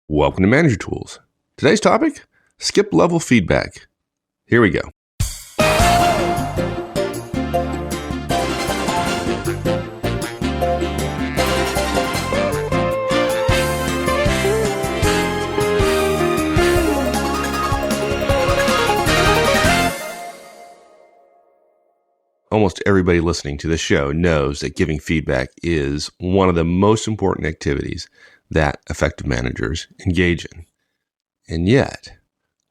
Welcome to Manager Tools. Today's topic, skip level feedback. Here we go. Almost everybody listening to this show knows that giving feedback is one of the most important activities that effective managers engage in. And yet,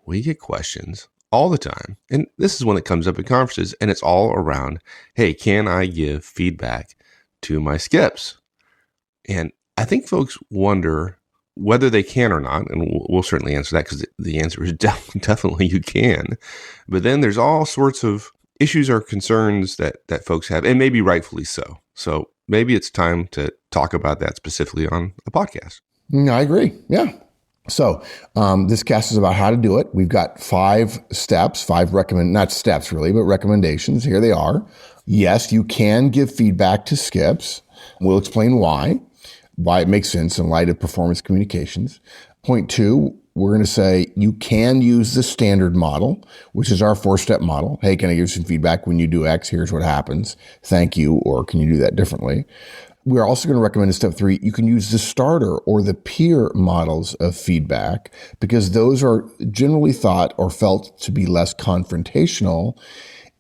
we get questions all the time. And this is one that comes up at conferences, and it's all around, hey, can I give feedback to my skips? And I think folks wonder whether they can or not, and we'll certainly answer that because the answer is definitely you can. But then there's all sorts of issues or concerns that folks have, and maybe rightfully so. So maybe it's time to talk about that specifically on a podcast. I agree. Yeah. So this cast is about how to do it. We've got 5 steps, not steps really, but recommendations. Here they are. Yes, you can give feedback to skips. We'll explain why it makes sense in light of performance communications. Point 2, we're going to say you can use the standard model, which is our 4-step model. Hey, can I give you some feedback when you do X? Here's what happens. Thank you. Or can you do that differently? We're also going to recommend in step 3, you can use the starter or the peer models of feedback because those are generally thought or felt to be less confrontational.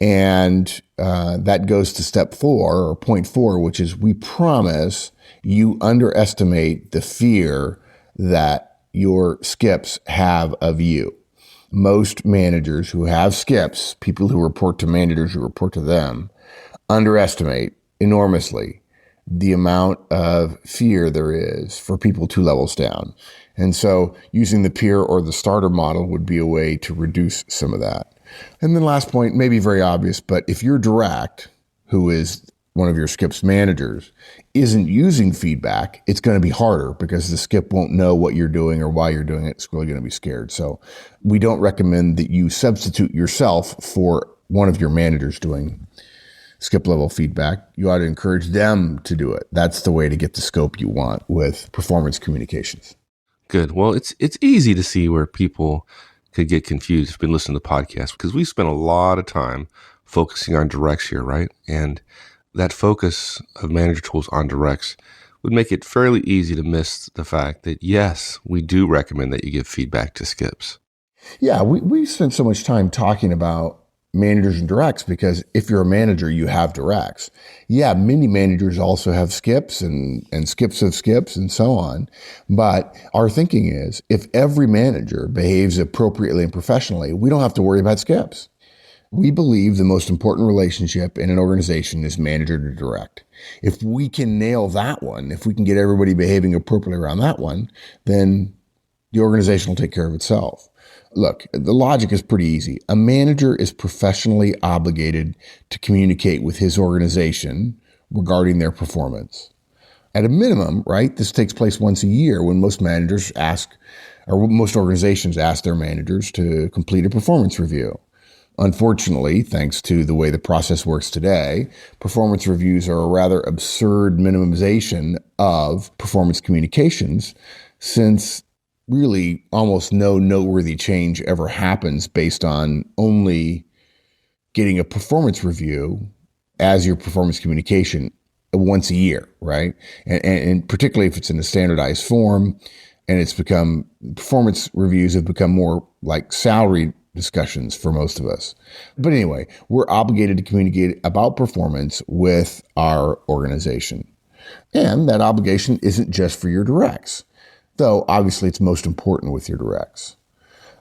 And that goes to step 4 or point 4, which is we promise you underestimate the fear that your skips have of you. Most managers who have skips, people who report to managers who report to them, underestimate enormously the amount of fear there is for people 2 levels down. And so using the peer or the starter model would be a way to reduce some of that. And then last point, maybe very obvious, but if your direct, who is one of your skip's managers, isn't using feedback, it's going to be harder because the skip won't know what you're doing or why you're doing it. It's really going to be scared. So we don't recommend that you substitute yourself for one of your managers doing skip level feedback. You ought to encourage them to do it. That's the way to get the scope you want with performance communications. Good. Well, it's easy to see where people could get confused if you've been listening to the podcast because we spent a lot of time focusing on directs here, right? And that focus of Manager Tools on directs would make it fairly easy to miss the fact that, yes, we do recommend that you give feedback to skips. Yeah, we spent so much time talking about managers and directs because if you're a manager, you have directs. Yeah, many managers also have skips and skips of skips and so on. But our thinking is if every manager behaves appropriately and professionally, we don't have to worry about skips. We believe the most important relationship in an organization is manager to direct. If we can nail that one, if we can get everybody behaving appropriately around that one, then the organization will take care of itself. Look, the logic is pretty easy. A manager is professionally obligated to communicate with his organization regarding their performance. At a minimum, right, this takes place once a year when most managers most organizations ask their managers to complete a performance review. Unfortunately, thanks to the way the process works today, performance reviews are a rather absurd minimization of performance communications since really almost no noteworthy change ever happens based on only getting a performance review as your performance communication once a year, right? And particularly if it's in a standardized form and performance reviews have become more like salary discussions for most of us. But anyway, we're obligated to communicate about performance with our organization. And that obligation isn't just for your directs, though obviously it's most important with your directs.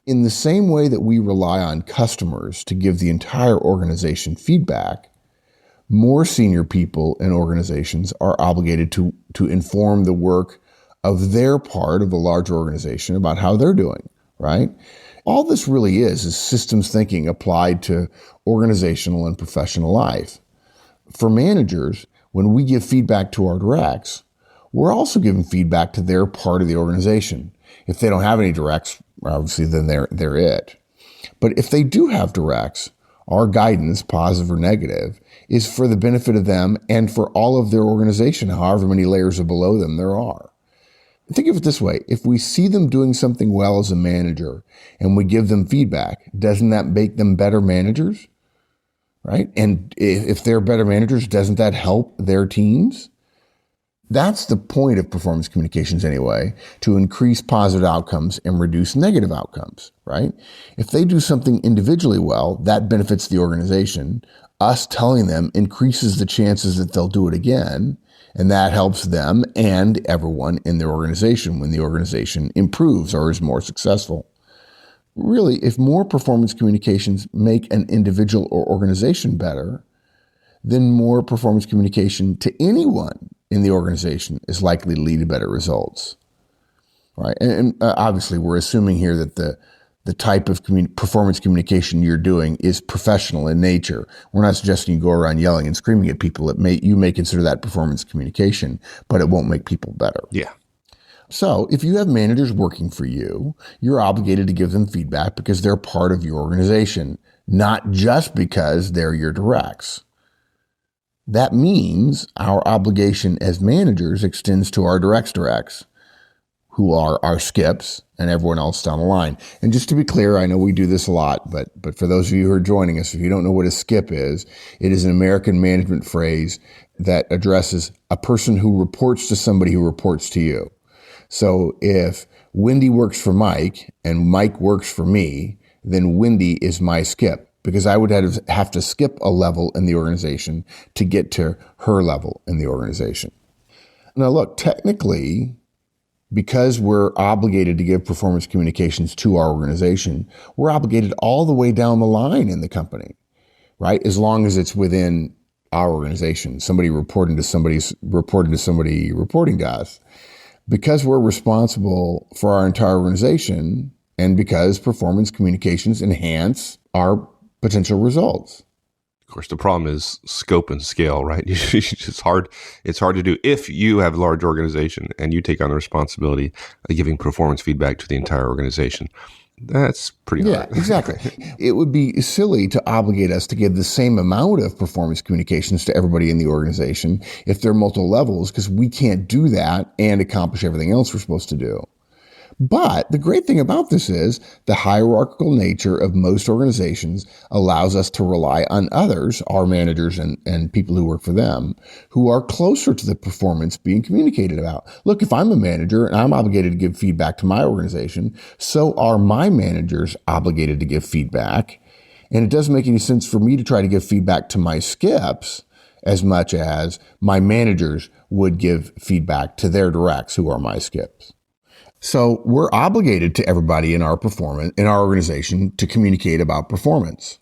In the same way that we rely on customers to give the entire organization feedback, more senior people in organizations are obligated to inform the work of their part of the larger organization about how they're doing, right? All this really is systems thinking applied to organizational and professional life. For managers, when we give feedback to our directs, we're also giving feedback to their part of the organization. If they don't have any directs, obviously then they're it. But if they do have directs, our guidance, positive or negative, is for the benefit of them and for all of their organization, however many layers below them there are. Think of it this way. If we see them doing something well as a manager and we give them feedback, doesn't that make them better managers? Right? And if they're better managers, doesn't that help their teams? That's the point of performance communications anyway, to increase positive outcomes and reduce negative outcomes, right? If they do something individually well, that benefits the organization. Us telling them increases the chances that they'll do it again, and that helps them and everyone in their organization when the organization improves or is more successful. Really, if more performance communications make an individual or organization better, then more performance communication to anyone in the organization is likely to lead to better results, right? And obviously, we're assuming here that the type of performance communication you're doing is professional in nature. We're not suggesting you go around yelling and screaming at people. You may consider that performance communication, but it won't make people better. Yeah. So if you have managers working for you, you're obligated to give them feedback because they're part of your organization, not just because they're your directs. That means our obligation as managers extends to our directs, who are our skips and everyone else down the line. And just to be clear, I know we do this a lot, but for those of you who are joining us, if you don't know what a skip is, it is an American management phrase that addresses a person who reports to somebody who reports to you. So if Wendy works for Mike and Mike works for me, then Wendy is my skip, because I would have to skip a level in the organization to get to her level in the organization. Now, look, technically, because we're obligated to give performance communications to our organization, we're obligated all the way down the line in the company, right? As long as it's within our organization, somebody reporting to somebody reporting to us. Because we're responsible for our entire organization and because performance communications enhance our potential results. Of course, the problem is scope and scale, right? It's hard to do if you have a large organization and you take on the responsibility of giving performance feedback to the entire organization. That's pretty hard. Yeah, exactly. It would be silly to obligate us to give the same amount of performance communications to everybody in the organization if there are multiple levels, because we can't do that and accomplish everything else we're supposed to do. But the great thing about this is the hierarchical nature of most organizations allows us to rely on others, our managers and people who work for them, who are closer to the performance being communicated about. Look, if I'm a manager and I'm obligated to give feedback to my organization, so are my managers obligated to give feedback. And it doesn't make any sense for me to try to give feedback to my skips as much as my managers would give feedback to their directs, who are my skips. So we're obligated to everybody in our organization to communicate about performance.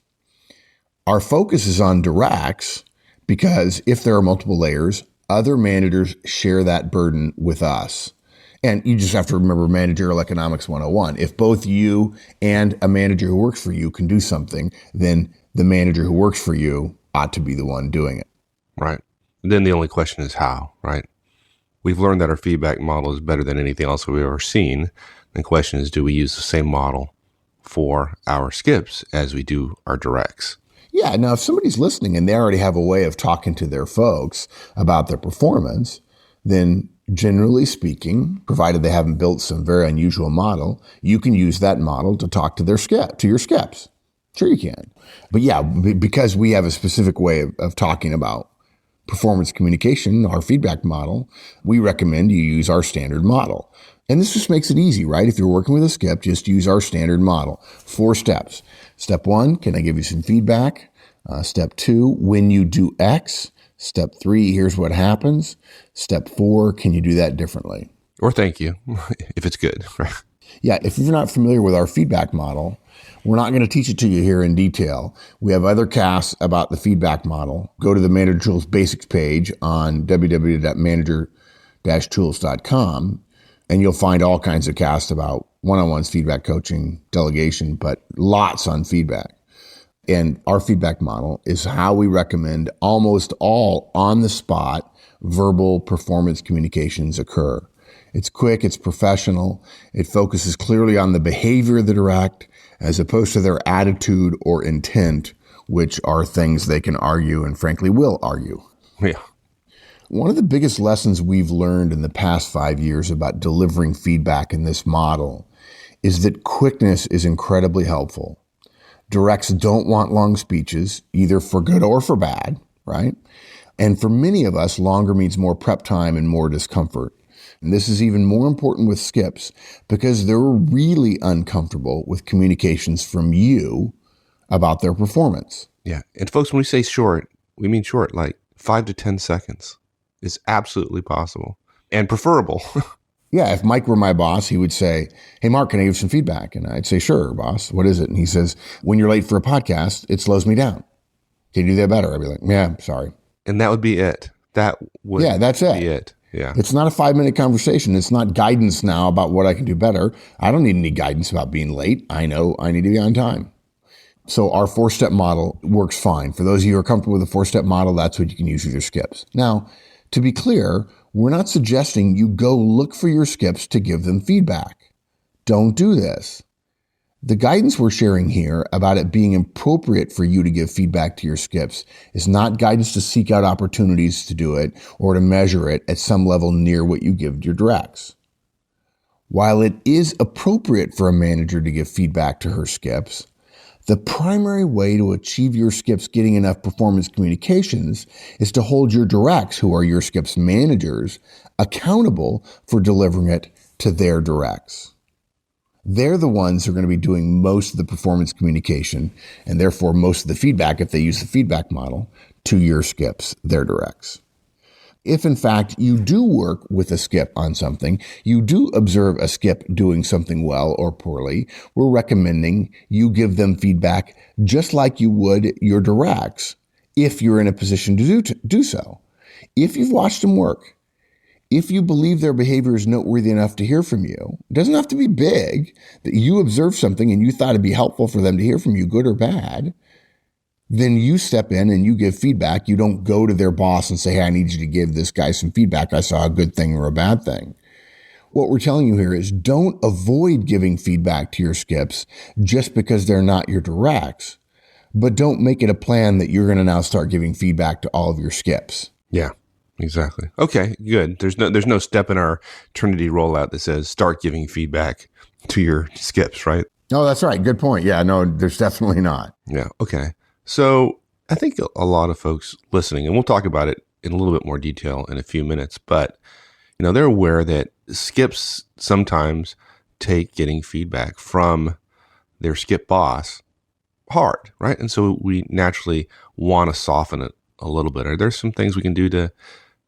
Our focus is on directs because if there are multiple layers, other managers share that burden with us. And you just have to remember Managerial Economics 101. If both you and a manager who works for you can do something, then the manager who works for you ought to be the one doing it. Right. And then the only question is how, right? We've learned that our feedback model is better than anything else we've ever seen. The question is, do we use the same model for our skips as we do our directs? Yeah. Now, if somebody's listening and they already have a way of talking to their folks about their performance, then generally speaking, provided they haven't built some very unusual model, you can use that model to talk to your skips. Sure you can. But yeah, because we have a specific way of talking about performance communication, our feedback model, we recommend you use our standard model. And this just makes it easy, right? If you're working with a skip, just use our standard model. 4 steps. Step 1, can I give you some feedback? Step 2, when you do X. Step 3, here's what happens. Step 4, can you do that differently? Or thank you, if it's good, right? Yeah, if you're not familiar with our feedback model, we're not going to teach it to you here in detail. We have other casts about the feedback model. Go to the Manager Tools Basics page on www.manager-tools.com, and you'll find all kinds of casts about one-on-ones, feedback coaching, delegation, but lots on feedback. And our feedback model is how we recommend almost all on-the-spot verbal performance communications occur. It's quick, it's professional, it focuses clearly on the behavior of the direct as opposed to their attitude or intent, which are things they can argue and frankly will argue. Yeah. One of the biggest lessons we've learned in the past 5 years about delivering feedback in this model is that quickness is incredibly helpful. Directs don't want long speeches, either for good or for bad, right? And for many of us, longer means more prep time and more discomfort. And this is even more important with skips because they're really uncomfortable with communications from you about their performance. Yeah. And folks, when we say short, we mean short, like 5 to 10 seconds is absolutely possible and preferable. Yeah, if Mike were my boss, he would say, hey, Mark, can I give some feedback? And I'd say, sure, boss. What is it? And he says, when you're late for a podcast, it slows me down. Can you do that better? I'd be like, yeah, sorry. And that would be it. That's it. Yeah. It's not a 5-minute conversation. It's not guidance now about what I can do better. I don't need any guidance about being late. I know I need to be on time. So our 4-step model works fine. For those of you who are comfortable with the 4-step model, that's what you can use with your skips. Now, to be clear, we're not suggesting you go look for your skips to give them feedback. Don't do this. The guidance we're sharing here about it being appropriate for you to give feedback to your skips is not guidance to seek out opportunities to do it or to measure it at some level near what you give to your directs. While it is appropriate for a manager to give feedback to her skips, the primary way to achieve your skips getting enough performance communications is to hold your directs, who are your skips managers, accountable for delivering it to their directs. They're the ones who are going to be doing most of the performance communication and therefore most of the feedback, if they use the feedback model, to your skips, their directs. If in fact you do work with a skip on something, you do observe a skip doing something well or poorly, we're recommending you give them feedback just like you would your directs if you're in a position to do so. If you've watched them work, if you believe their behavior is noteworthy enough to hear from you, it doesn't have to be big, that you observed something and you thought it'd be helpful for them to hear from you, good or bad, then you step in and you give feedback. You don't go to their boss and say, hey, I need you to give this guy some feedback. I saw a good thing or a bad thing. What we're telling you here is don't avoid giving feedback to your skips just because they're not your directs, but don't make it a plan that you're going to now start giving feedback to all of your skips. Yeah, exactly. Okay, good. There's no step in our Trinity rollout that says start giving feedback to your skips, right? Oh, that's right. Good point. Yeah, no, there's definitely not. Yeah. Okay. So I think a lot of folks listening, and we'll talk about it in a little bit more detail in a few minutes, but they're aware that skips sometimes take getting feedback from their skip boss hard, right? And so we naturally want to soften it a little bit. Are there some things we can do to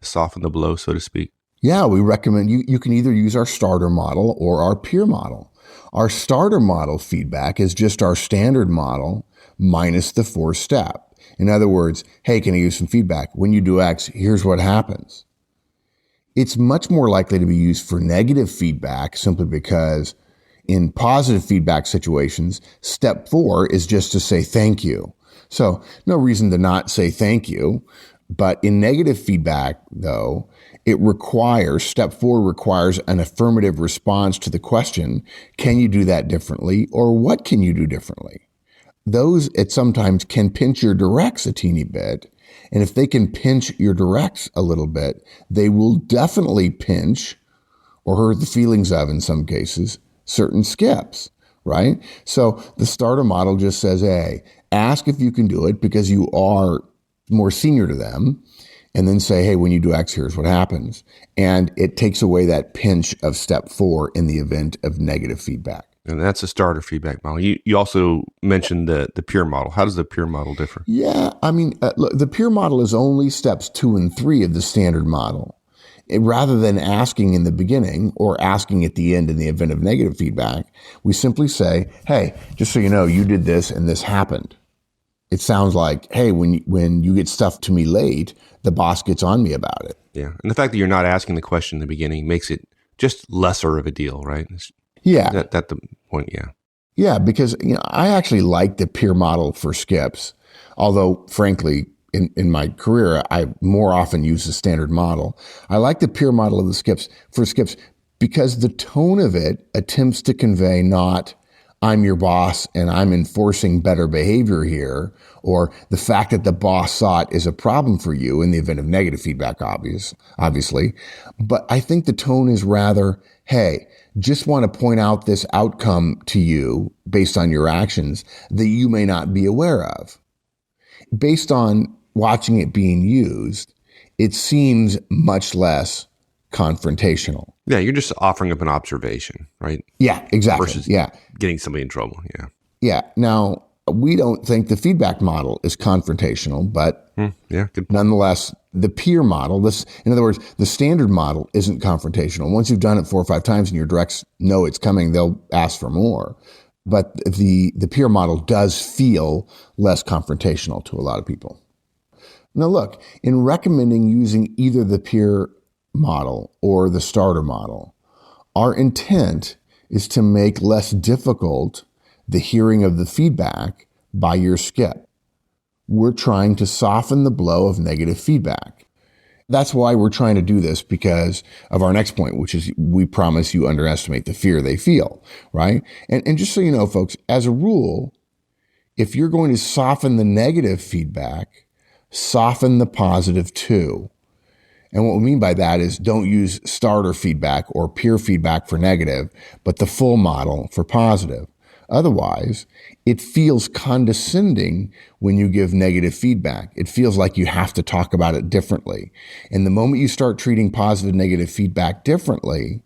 soften the blow, so to speak? Yeah, we recommend you can either use our starter model or our peer model. Our starter model feedback is just our standard model minus the 4-step. In other words, hey, can I use some feedback? When you do X, here's what happens. It's much more likely to be used for negative feedback simply because in positive feedback situations, step 4 is just to say thank you. So no reason to not say thank you. But in negative feedback, though, step 4 requires an affirmative response to the question, can you do that differently? Or what can you do differently? Those, it sometimes can pinch your directs a teeny bit. And if they can pinch your directs a little bit, they will definitely pinch or hurt the feelings of, in some cases, certain skips, right? So the starter model just says, hey, ask if you can do it because you are more senior to them, and then say, hey, when you do X, here's what happens. And it takes away that pinch of step 4 in the event of negative feedback. And that's a starter feedback model. You also mentioned the peer model. How does the peer model differ? Yeah, I mean, look, the peer model is only steps 2 and 3 of the standard model. Rather than asking in the beginning or asking at the end in the event of negative feedback, we simply say, hey, just so you know, you did this and this happened. It sounds like, hey, when you get stuff to me late, the boss gets on me about it. Yeah. And the fact that you're not asking the question in the beginning makes it just lesser of a deal, right? Yeah. That's the point, yeah. Yeah, because I actually like the peer model for skips, although frankly, in my career, I more often use the standard model. I like the peer model of the skips because the tone of it attempts to convey not, I'm your boss and I'm enforcing better behavior here, or the fact that the boss saw it is a problem for you in the event of negative feedback, obviously. But I think the tone is rather, hey, just want to point out this outcome to you based on your actions that you may not be aware of. Based on watching it being used, it seems much less confrontational. Yeah, you're just offering up an observation, right? Yeah, exactly. Versus yeah. getting somebody in trouble. Yeah. Yeah. Now, we don't think the feedback model is confrontational, but yeah, good point. Nonetheless, the peer model, in other words, the standard model isn't confrontational. Once you've done it 4 or 5 times and your directs know it's coming, they'll ask for more. But the peer model does feel less confrontational to a lot of people. Now, look, in recommending using either the peer model or the starter model, our intent is to make less difficult the hearing of the feedback by your skip. We're trying to soften the blow of negative feedback. That's why we're trying to do this, because of our next point, which is we promise you underestimate the fear they feel, right? And just so you know, folks, as a rule, if you're going to soften the negative feedback, soften the positive too. And what we mean by that is don't use starter feedback or peer feedback for negative, but the full model for positive. Otherwise, it feels condescending when you give negative feedback. It feels like you have to talk about it differently. And the moment you start treating positive and negative feedback differently,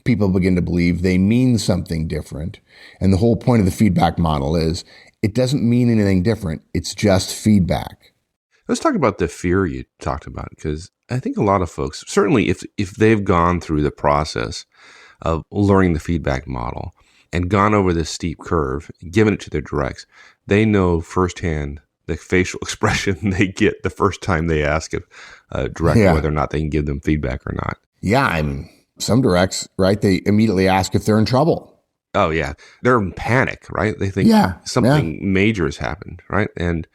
people begin to believe they mean something different. And the whole point of the feedback model is it doesn't mean anything different. It's just feedback. Let's talk about the fear you talked about, because I think a lot of folks, certainly if they've gone through the process of learning the feedback model and gone over this steep curve, given it to their directs, they know firsthand the facial expression they get the first time they ask a direct whether or not they can give them feedback or not. Yeah, I mean, some directs, right, they immediately ask if they're in trouble. Oh, yeah. They're in panic, right? They think something major has happened, right? And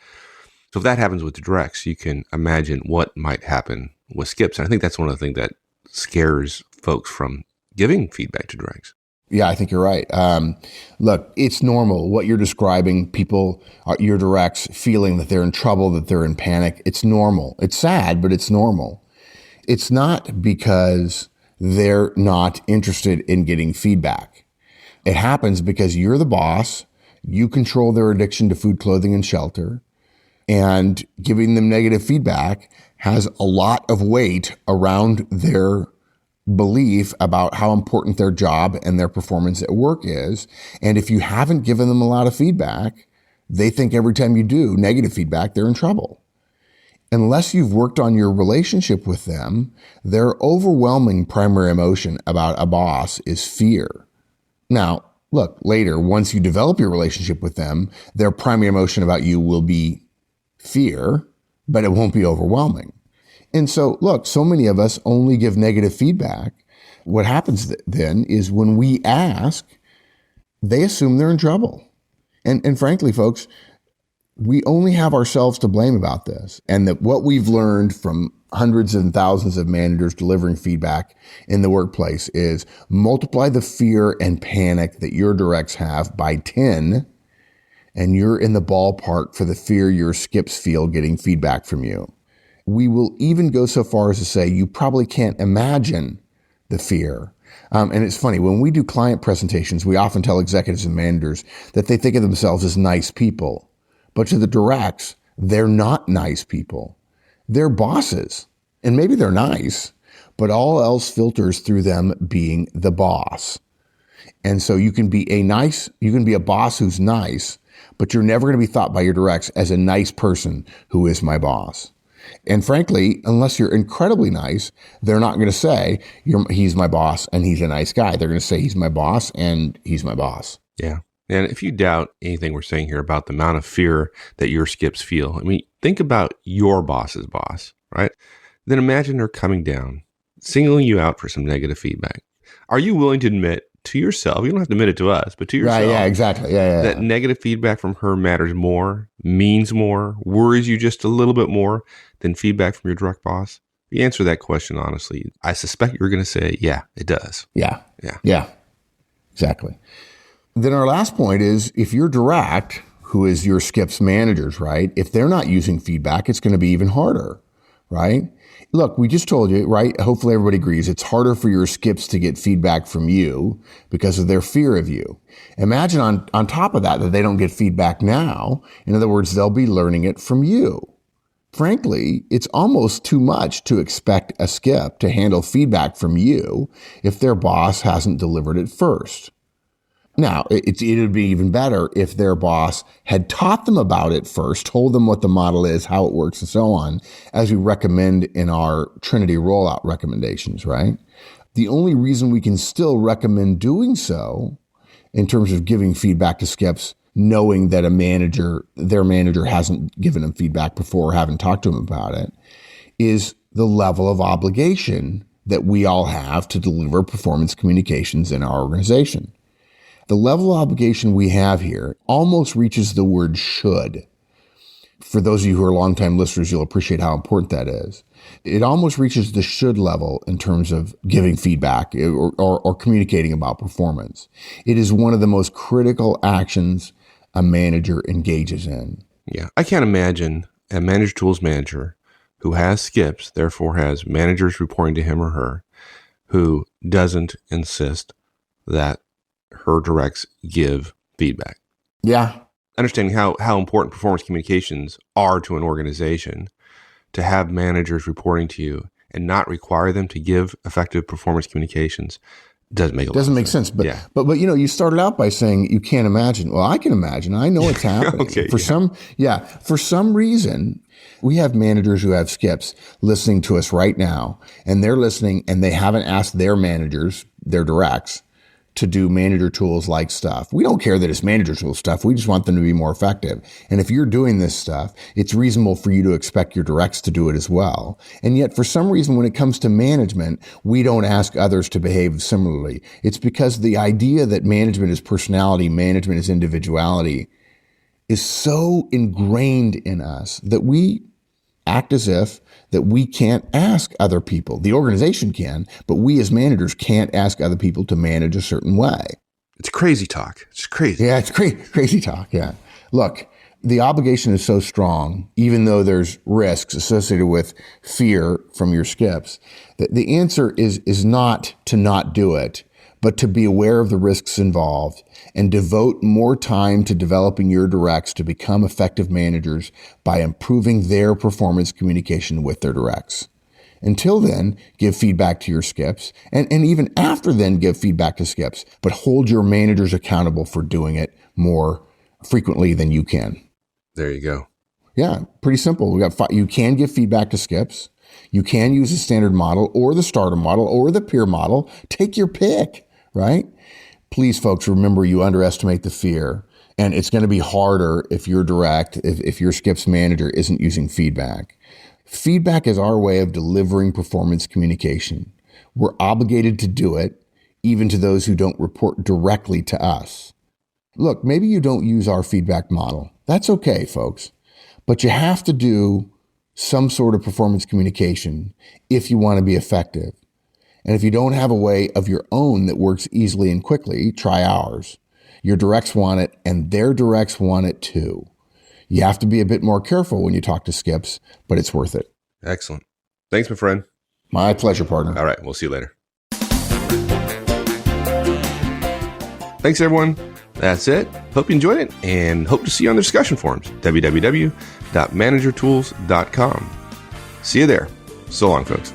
so if that happens with the directs, you can imagine what might happen with skips. And I think that's one of the things that scares folks from giving feedback to directs. Yeah, I think you're right. Look, it's normal. What you're describing, people, your directs feeling that they're in trouble, that they're in panic. It's normal. It's sad, but it's normal. It's not because they're not interested in getting feedback. It happens because you're the boss. You control their addiction to food, clothing, and shelter. And giving them negative feedback has a lot of weight around their belief about how important their job and their performance at work is. And if you haven't given them a lot of feedback, they think every time you do negative feedback, they're in trouble. Unless you've worked on your relationship with them, their overwhelming primary emotion about a boss is fear. Now, look, later, once you develop your relationship with them, their primary emotion about you will be fear, but it won't be overwhelming. And so, look, so many of us only give negative feedback. What happens then is when we ask, they assume they're in trouble. And frankly, folks, we only have ourselves to blame about this. And that what we've learned from hundreds and thousands of managers delivering feedback in the workplace is multiply the fear and panic that your directs have by 10, and you're in the ballpark for the fear your skips feel getting feedback from you. We will even go so far as to say you probably can't imagine the fear. And it's funny, when we do client presentations, we often tell executives and managers that they think of themselves as nice people. But to the directs, they're not nice people. They're bosses. And maybe they're nice, but all else filters through them being the boss. And so you can be a boss who's nice, but you're never going to be thought by your directs as a nice person who is my boss. And frankly, unless you're incredibly nice, they're not going to say he's my boss and he's a nice guy. They're going to say he's my boss and he's my boss. Yeah. And if you doubt anything we're saying here about the amount of fear that your skips feel, I mean, think about your boss's boss, right? Then imagine her coming down, singling you out for some negative feedback. Are you willing to admit to yourself, you don't have to admit it to us, but to yourself, right, yeah, exactly. That negative feedback from her matters more, means more, worries you just a little bit more than feedback from your direct boss? If you answer that question honestly, I suspect you're going to say, yeah, it does. Yeah, exactly. Then our last point is if you're direct, who is your skips managers, right? If they're not using feedback, it's going to be even harder, right? Look, we just told you, right? Hopefully everybody agrees. It's harder for your skips to get feedback from you because of their fear of you. Imagine on top of that they don't get feedback now. In other words, they'll be learning it from you. Frankly, it's almost too much to expect a skip to handle feedback from you if their boss hasn't delivered it first. Now, it would be even better if their boss had taught them about it first, told them what the model is, how it works, and so on, as we recommend in our Trinity rollout recommendations, right? The only reason we can still recommend doing so in terms of giving feedback to skips, knowing that their manager hasn't given them feedback before or haven't talked to them about it, is the level of obligation that we all have to deliver performance communications in our organization. The level of obligation we have here almost reaches the word should. For those of you who are longtime listeners, you'll appreciate how important that is. It almost reaches the should level in terms of giving feedback or communicating about performance. It is one of the most critical actions a manager engages in. Yeah, I can't imagine a Manager Tools manager who has skips, therefore has managers reporting to him or her, who doesn't insist that her directs give feedback. Yeah. Understanding how important performance communications are to an organization, to have managers reporting to you and not require them to give effective performance communications doesn't make sense. But you started out by saying you can't imagine. Well, I can imagine. I know it's happening. Okay, for some reason, we have managers who have skips listening to us right now, and they're listening and they haven't asked their managers, their directs, to do Manager Tools like stuff. We don't care that it's Manager Tools stuff. We just want them to be more effective. And if you're doing this stuff, it's reasonable for you to expect your directs to do it as well. And yet for some reason, when it comes to management, we don't ask others to behave similarly. It's because the idea that management is personality, management is individuality is so ingrained in us that we act as if that we can't ask other people. The organization can, but we as managers can't ask other people to manage a certain way. It's crazy talk. It's crazy. Yeah, it's crazy talk. Yeah. Look, the obligation is so strong, even though there's risks associated with fear from your skips, that the answer is not to not do it, but to be aware of the risks involved and devote more time to developing your directs to become effective managers by improving their performance communication with their directs. Until then, give feedback to your skips, and even after then, give feedback to skips, but hold your managers accountable for doing it more frequently than you can. There you go. Yeah, pretty simple. You can give feedback to skips. You can use the standard model or the starter model or the peer model. Take your pick. Right? Please, folks, remember you underestimate the fear, and it's going to be harder if you're direct, if your skips manager isn't using feedback. Feedback is our way of delivering performance communication. We're obligated to do it, even to those who don't report directly to us. Look, maybe you don't use our feedback model. That's okay, folks. But you have to do some sort of performance communication if you want to be effective. And if you don't have a way of your own that works easily and quickly, try ours. Your directs want it, and their directs want it too. You have to be a bit more careful when you talk to skips, but it's worth it. Excellent. Thanks, my friend. My pleasure, partner. All right. We'll see you later. Thanks, everyone. That's it. Hope you enjoyed it, and hope to see you on the discussion forums, www.managertools.com. See you there. So long, folks.